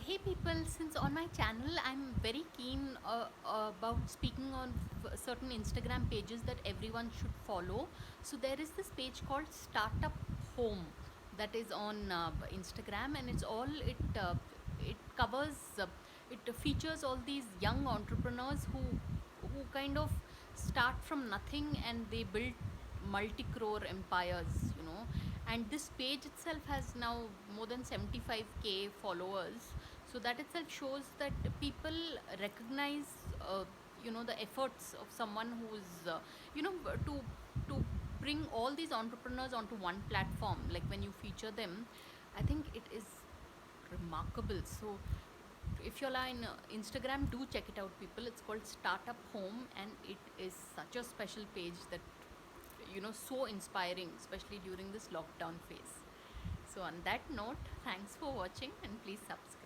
Hey people, since on my channel I'm very keen about speaking on certain Instagram pages that everyone should follow. So there is this page called Startup Home that is on Instagram, and it covers it features all these young entrepreneurs who kind of start from nothing and they build multi-crore empires. And this page itself has now more than 75k followers, so that itself shows that people recognize the efforts of someone who's you know to bring all these entrepreneurs onto one platform. Like when you feature them, I think it is remarkable. So if you're on Instagram, do check it out, people. It's called Startup Home, and it is such a special page that so inspiring, especially during this lockdown phase. So on that note, thanks for watching, and please subscribe.